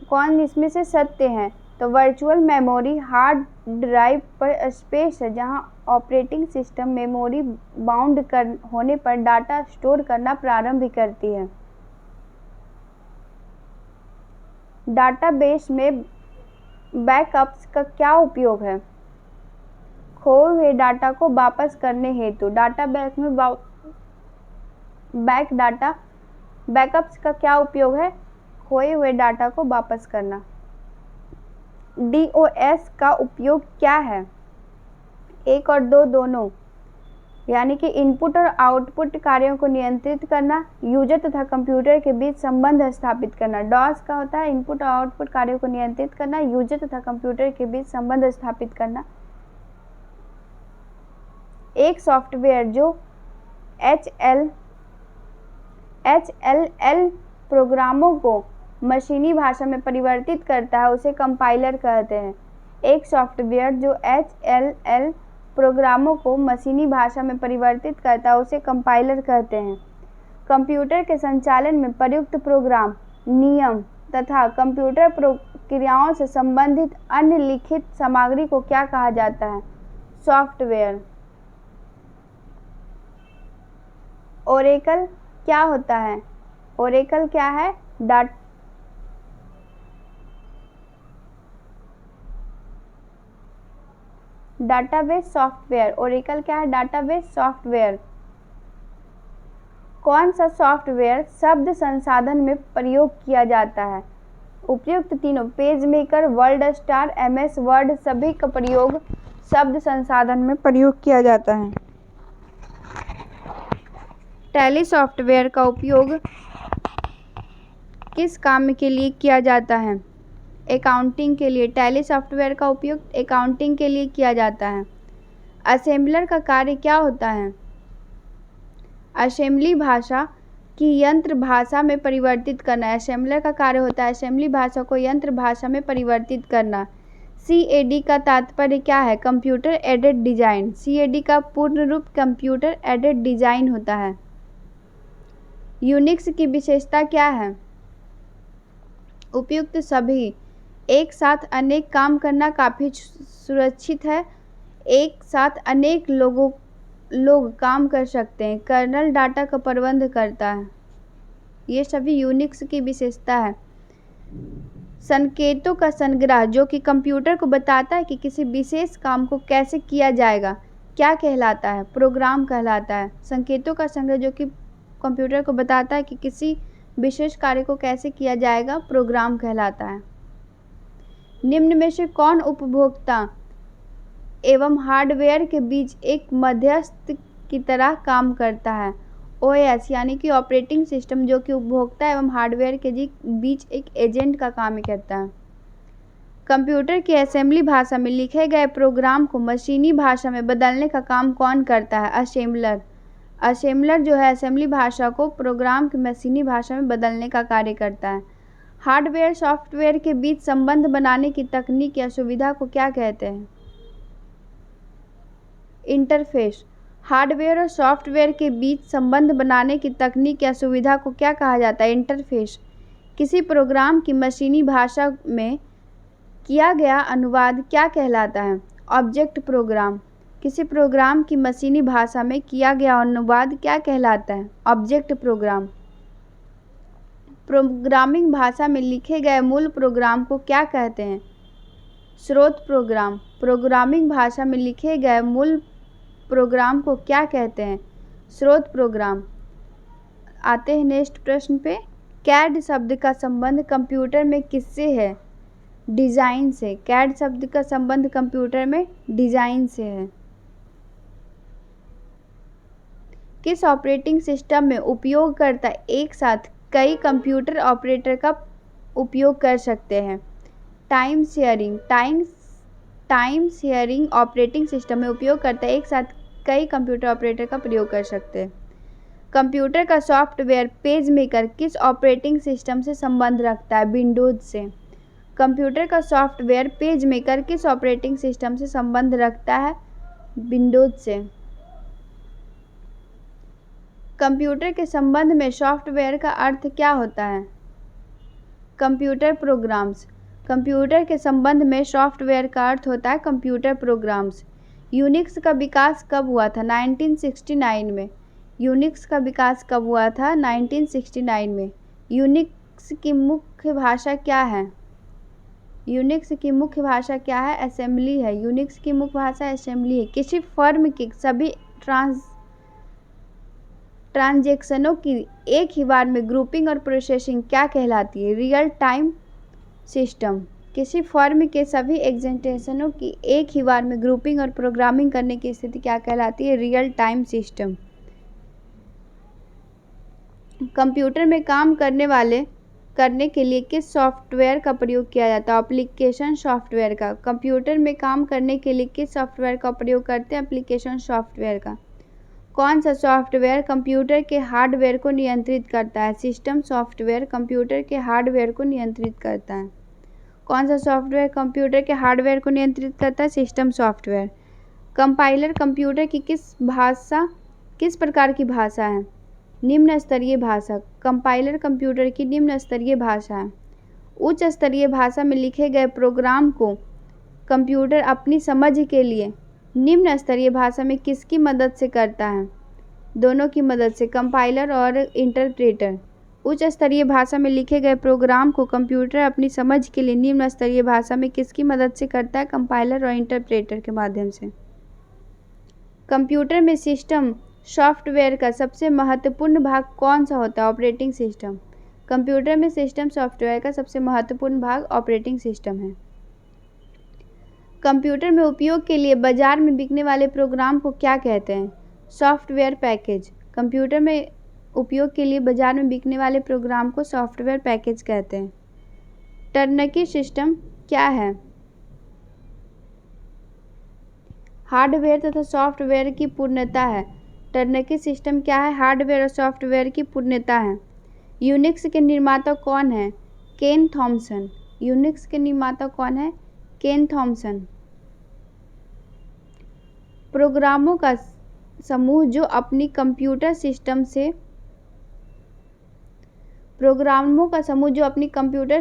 कौन इसमें से सत्य है? तो वर्चुअल मेमोरी हार्ड ड्राइव पर स्पेस है जहां ऑपरेटिंग सिस्टम मेमोरी बाउंड होने पर डाटा स्टोर करना प्रारंभ करती है। डाटाबेस में बैकअप्स का क्या उपयोग है? खोए हुए डाटा को वापस करने हेतु। डाटाबेस में बैकअप्स का क्या उपयोग है? खोए हुए डाटा को वापस करना। DOS का उपयोग क्या है? 1 और 2 दोनों, यानी कि इनपुट और आउटपुट कार्यों को नियंत्रित करना, यूजर तथा कंप्यूटर के बीच संबंध स्थापित करना। DOS का होता है इनपुट और आउटपुट कार्यों को नियंत्रित करना, यूजर तथा कंप्यूटर के बीच संबंध स्थापित करना। एक सॉफ्टवेयर जो HLL प्रोग्रामों को मशीनी भाषा में परिवर्तित करता है उसे कंपाइलर कहते हैं। एक सॉफ्टवेयर जो HLL प्रोग्रामों को मशीनी भाषा में परिवर्तित करता है उसे कंपाइलर कहते हैं। कंप्यूटर के संचालन में प्रयुक्त प्रोग्राम, नियम तथा कंप्यूटर प्रक्रियाओं से संबंधित अन्य लिखित सामग्री को क्या कहा जाता है? सॉफ्टवेयर। ओरेकल क्या होता है? ओरेकल क्या है? Database software. ओरेकल क्या है? Database software. कौन सा सॉफ्टवेयर शब्द संसाधन में प्रयोग किया जाता है? उपयुक्त तीनों, page maker, word star, MS word, सभी का प्रयोग शब्द संसाधन में प्रयोग किया जाता है। टैली सॉफ्टवेयर का उपयोग किस काम के लिए किया जाता है? अकाउंटिंग के लिए। टैली सॉफ्टवेयर का उपयोग अकाउंटिंग के लिए किया जाता है। असेंबलर का कार्य क्या होता है? असेंबली भाषा की यंत्र भाषा में परिवर्तित करना। असेंबलर का कार्य होता है असेंबली भाषा को यंत्र भाषा में परिवर्तित करना। CAD का तात्पर्य क्या है? Computer aided design. CAD का पूर्ण रूप कंप्यूटर एडेड डिजाइन होता है। यूनिक्स की विशेषता क्या है? उपयुक्त सभी। एक साथ अनेक काम करना काफ़ी सुरक्षित है। एक साथ अनेक लोग काम कर सकते हैं। कर्नल डाटा का प्रबंध करता है। ये सभी यूनिक्स की विशेषता है। संकेतों का संग्रह जो कि कंप्यूटर को बताता है कि किसी विशेष काम को कैसे किया जाएगा क्या कहलाता है? प्रोग्राम कहलाता है। संकेतों का संग्रह जो कि कंप्यूटर को बताता है कि किसी विशेष कार्य को कैसे किया जाएगा प्रोग्राम कहलाता है। निम्न में से कौन उपभोक्ता एवं हार्डवेयर के बीच एक मध्यस्थ की तरह काम करता है? OS यानी कि ऑपरेटिंग सिस्टम जो कि उपभोक्ता एवं हार्डवेयर के बीच एक एजेंट का काम करता है। कंप्यूटर की असेंबली भाषा में लिखे गए प्रोग्राम को मशीनी भाषा में बदलने का काम कौन करता है? असेंबलर। असेंबलर जो है असेंबली भाषा को प्रोग्राम की मशीनी भाषा में बदलने का कार्य करता है। हार्डवेयर सॉफ्टवेयर के बीच संबंध बनाने की तकनीक या सुविधा को क्या कहते हैं? इंटरफेस। हार्डवेयर और सॉफ्टवेयर के बीच संबंध बनाने की तकनीक या सुविधा को क्या कहा जाता है? इंटरफेस। किसी प्रोग्राम की मशीनी भाषा में किया गया अनुवाद क्या कहलाता है? Object programme. किसी प्रोग्राम की मशीनी भाषा में किया गया अनुवाद क्या कहलाता है? Object programme. प्रोग्रामिंग भाषा में लिखे गए मूल प्रोग्राम को क्या कहते हैं? स्रोत प्रोग्राम। प्रोग्रामिंग भाषा में लिखे गए मूल प्रोग्राम को क्या कहते हैं? स्रोत प्रोग्राम। आते हैं नेक्स्ट प्रश्न पे। कैड शब्द का संबंध कंप्यूटर में किससे है? डिजाइन से। कैड शब्द का संबंध कंप्यूटर में डिजाइन से है। किस ऑपरेटिंग सिस्टम में उपयोगकर्ता एक साथ कई कंप्यूटर ऑपरेटर का उपयोग कर सकते हैं? टाइम शेयरिंग ऑपरेटिंग सिस्टम में उपयोगकर्ता एक साथ कई कंप्यूटर ऑपरेटर का प्रयोग कर सकते हैं। कंप्यूटर का सॉफ्टवेयर पेज मेकर किस ऑपरेटिंग सिस्टम से संबंध रखता है? विंडोज से। कंप्यूटर का सॉफ्टवेयर पेज मेकर किस ऑपरेटिंग सिस्टम से संबंध रखता है? विंडोज से। कंप्यूटर के संबंध में सॉफ्टवेयर का अर्थ क्या होता है? Computer programs. कंप्यूटर के संबंध में सॉफ्टवेयर का अर्थ होता है कंप्यूटर प्रोग्राम्स। यूनिक्स का विकास कब हुआ था? 1969 में। यूनिक्स का विकास कब हुआ था? 1969 में। यूनिक्स की मुख्य भाषा क्या है? यूनिक्स की मुख्य भाषा क्या है? असेंबली है। यूनिक्स की मुख्य भाषा असेंबली है। किसी फर्म की सभी ट्रांजैक्शनों की एक ही बार में ग्रुपिंग और प्रोसेसिंग क्या कहलाती है? Real time system. किसी फर्म के सभी ट्रांजैक्शनों की एक ही बार में ग्रुपिंग और प्रोग्रामिंग करने की स्थिति क्या कहलाती है? Real time system. कंप्यूटर में काम करने के लिए किस सॉफ्टवेयर का प्रयोग किया जाता है? एप्लीकेशन सॉफ्टवेयर का। कंप्यूटर में काम करने के लिए किस सॉफ्टवेयर का प्रयोग करते हैं? एप्लीकेशन सॉफ्टवेयर का। कौन सा सॉफ्टवेयर कंप्यूटर के हार्डवेयर को नियंत्रित करता है? सिस्टम सॉफ्टवेयर कंप्यूटर के हार्डवेयर को नियंत्रित करता है। कौन सा सॉफ्टवेयर कंप्यूटर के हार्डवेयर को नियंत्रित करता है? System software. कंपाइलर कंप्यूटर की किस प्रकार की भाषा है? निम्न स्तरीय भाषा। कंपाइलर कंप्यूटर की निम्न स्तरीय भाषा है। उच्च स्तरीय भाषा में लिखे गए प्रोग्राम को कंप्यूटर अपनी समझ के लिए निम्न स्तरीय भाषा में किसकी मदद से करता है? दोनों की मदद से, कंपाइलर और इंटरप्रेटर। उच्च स्तरीय भाषा में लिखे गए प्रोग्राम को कंप्यूटर अपनी समझ के लिए निम्न स्तरीय भाषा में किसकी मदद से करता है? कंपाइलर और इंटरप्रेटर के माध्यम से। कंप्यूटर में सिस्टम सॉफ्टवेयर का सबसे महत्वपूर्ण भाग कौन सा होता है? Operating system. कंप्यूटर में सिस्टम सॉफ्टवेयर का सबसे महत्वपूर्ण भाग ऑपरेटिंग सिस्टम है। कंप्यूटर में उपयोग के लिए बाजार में बिकने वाले प्रोग्राम को क्या कहते हैं? Software package. कंप्यूटर में उपयोग के लिए बाजार में बिकने वाले प्रोग्राम को सॉफ्टवेयर पैकेज कहते हैं। टर्नकी सिस्टम क्या है? हार्डवेयर तथा सॉफ्टवेयर की पूर्णता है। टर्नकी सिस्टम क्या है? हार्डवेयर और सॉफ्टवेयर की पूर्णता है। यूनिक्स के निर्माता कौन है? केन थॉमसन। यूनिक्स के निर्माता कौन है? केन थॉमसन। प्रोग्रामों का समूह जो अपनी कंप्यूटर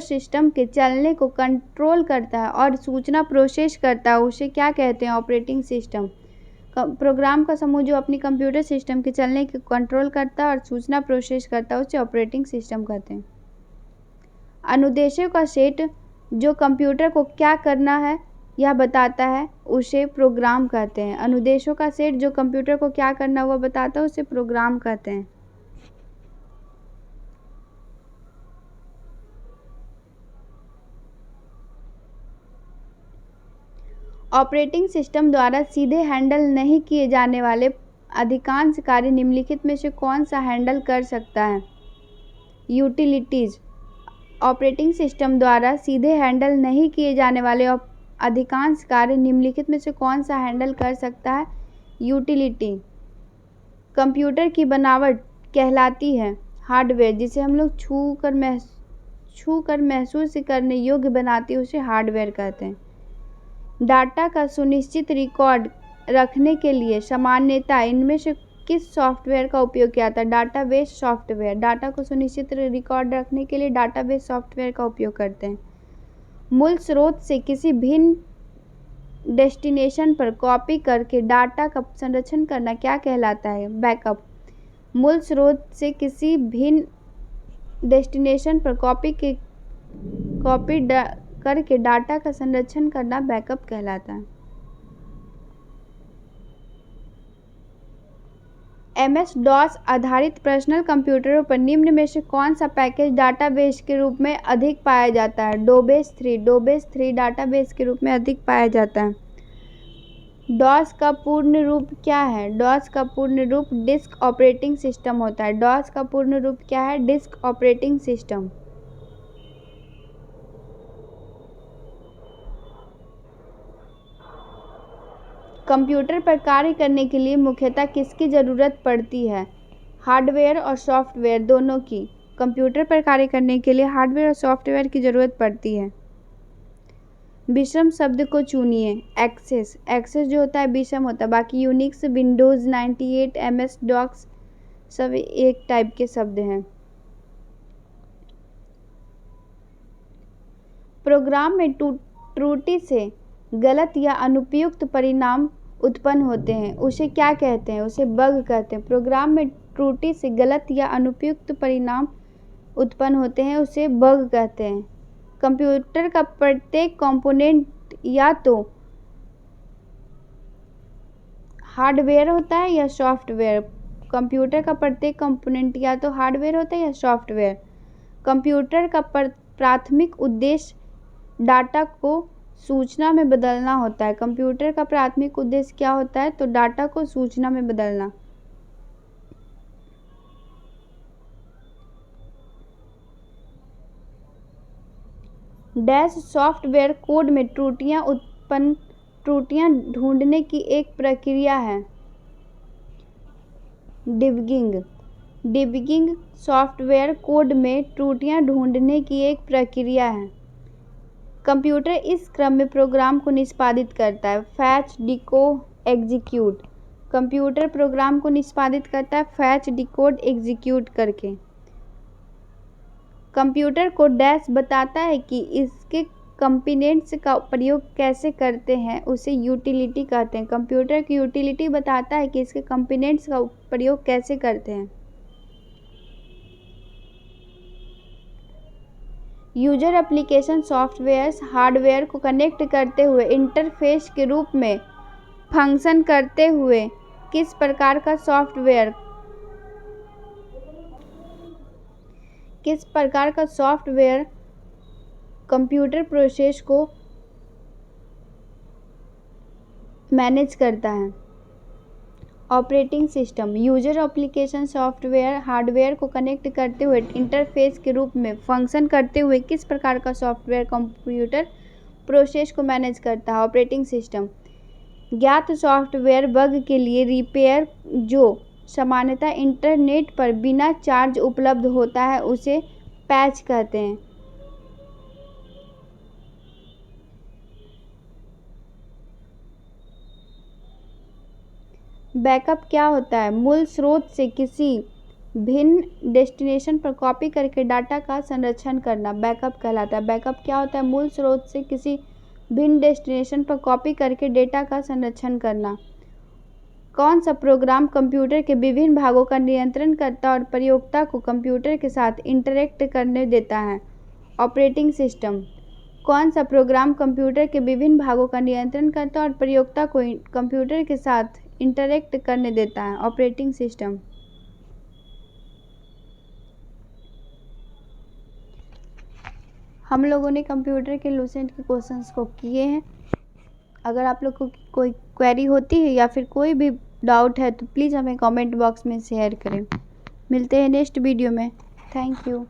सिस्टम के चलने को कंट्रोल करता है और सूचना प्रोसेस करता है, उसे क्या कहते हैं? Operating system. प्रोग्राम का समूह जो अपनी कंप्यूटर सिस्टम के चलने को कंट्रोल करता है और सूचना प्रोसेस करता है, उसे ऑपरेटिंग सिस्टम कहते हैं। अनुदेशों का सेट जो कंप्यूटर को क्या करना है यह बताता है, उसे प्रोग्राम कहते हैं। अनुदेशों का सेट जो कंप्यूटर को क्या करना वह बताता है, उसे प्रोग्राम कहते हैं। ऑपरेटिंग सिस्टम द्वारा सीधे हैंडल नहीं किए जाने वाले अधिकांश कार्य निम्नलिखित में से कौन सा हैंडल कर सकता है? यूटिलिटीज। ऑपरेटिंग सिस्टम द्वारा सीधे हैंडल नहीं किए जाने वाले अधिकांश कार्य निम्नलिखित में से कौन सा हैंडल कर सकता है? यूटिलिटी। कंप्यूटर की बनावट कहलाती है हार्डवेयर, जिसे हम लोग छू कर महसूस करने योग्य बनाती है, उसे हार्डवेयर कहते हैं। डाटा का सुनिश्चित रिकॉर्ड रखने के लिए सामान्यतः इनमें से किस सॉफ्टवेयर का उपयोग किया जाता है? Database software. डाटा को सुनिश्चित रिकॉर्ड रखने के लिए डाटाबेस सॉफ्टवेयर का उपयोग करते हैं। मूल स्रोत से किसी भिन्न डेस्टिनेशन पर कॉपी करके डाटा का संरक्षण करना क्या कहलाता है? बैकअप। मूल स्रोत से किसी भिन्न डेस्टिनेशन पर कॉपी करके डाटा का संरक्षण करना बैकअप कहलाता है। MS DOS आधारित पर्सनल कंप्यूटरों पर निम्न में से कौन सा पैकेज डाटाबेस के रूप में अधिक पाया जाता है? डोबेस 3 डाटाबेस के रूप में अधिक पाया जाता है। डॉस का पूर्ण रूप क्या है? डॉस का पूर्ण रूप डिस्क ऑपरेटिंग सिस्टम होता है। डॉस का पूर्ण रूप क्या है? Disk operating system. कंप्यूटर पर कार्य करने के लिए मुख्यतः किसकी ज़रूरत पड़ती है? हार्डवेयर और सॉफ्टवेयर दोनों की। कंप्यूटर पर कार्य करने के लिए हार्डवेयर और सॉफ्टवेयर की ज़रूरत पड़ती है। विषम शब्द को चुनिए। एक्सेस। एक्सेस जो होता है विषम होता है, बाकी यूनिक्स, विंडोज़ 98, MS DOS सब एक टाइप के शब्द हैं। प्रोग्राम में त्रुटि से गलत या अनुपयुक्त परिणाम उत्पन्न होते हैं, उसे क्या कहते हैं? उसे बग कहते हैं। प्रोग्राम में त्रुटि से गलत या अनुपयुक्त परिणाम उत्पन्न होते हैं, उसे बग कहते हैं। कंप्यूटर का प्रत्येक कंपोनेंट या तो हार्डवेयर होता है या सॉफ्टवेयर। कंप्यूटर का प्रत्येक कंपोनेंट या तो हार्डवेयर होता है या सॉफ्टवेयर। कंप्यूटर का प्राथमिक उद्देश्य डाटा को सूचना में बदलना होता है। कंप्यूटर का प्राथमिक उद्देश्य क्या होता है? तो डाटा को सूचना में बदलना। डैश सॉफ्टवेयर कोड में त्रुटियां ढूंढने की एक प्रक्रिया है। डिबगिंग। डिबगिंग सॉफ्टवेयर कोड में त्रुटियां ढूंढने की एक प्रक्रिया है। कंप्यूटर इस क्रम में प्रोग्राम को निष्पादित करता है। Fetch, decode, execute. Computer program को निष्पादित करता है फैच, डिकोड, एग्जीक्यूट करके। कंप्यूटर को डैश बताता है कि इसके कंपोनेंट्स का प्रयोग कैसे करते हैं, उसे यूटिलिटी कहते हैं। कंप्यूटर की यूटिलिटी बताता है कि इसके कंपोनेंट्स का प्रयोग कैसे करते हैं। यूजर एप्लीकेशन सॉफ्टवेयर हार्डवेयर को कनेक्ट करते हुए इंटरफेस के रूप में फंक्शन करते हुए किस प्रकार का सॉफ्टवेयर कंप्यूटर प्रोसेस को मैनेज करता है? Operating system. User application software hardware को कनेक्ट करते हुए इंटरफेस के रूप में फंक्शन करते हुए किस प्रकार का सॉफ्टवेयर कंप्यूटर प्रोसेस को मैनेज करता है? Operating system. ज्ञात सॉफ्टवेयर बग के लिए रिपेयर जो सामान्यतः इंटरनेट पर बिना चार्ज उपलब्ध होता है, उसे पैच कहते हैं। बैकअप क्या होता है? मूल स्रोत से किसी भिन्न डेस्टिनेशन पर कॉपी करके डाटा का संरक्षण करना बैकअप कहलाता है। बैकअप क्या होता है? मूल स्रोत से किसी भिन्न डेस्टिनेशन पर कॉपी करके डेटा का संरक्षण करना। कौन सा प्रोग्राम कंप्यूटर के विभिन्न भागों का नियंत्रण करता और प्रयोक्ता को कंप्यूटर के साथ इंटरैक्ट करने देता है? Operating system. कौन सा प्रोग्राम कंप्यूटर के विभिन्न भागों का नियंत्रण करता और प्रयोक्ता को कंप्यूटर के साथ इंटरैक्ट करने देता है? Operating system. हम लोगों ने कंप्यूटर के लूसेंट के क्वेश्चंस को किए हैं। अगर आप लोग को कोई क्वेरी होती है या फिर कोई भी डाउट है तो प्लीज़ हमें कमेंट बॉक्स में शेयर करें। मिलते हैं नेक्स्ट वीडियो में। Thank you.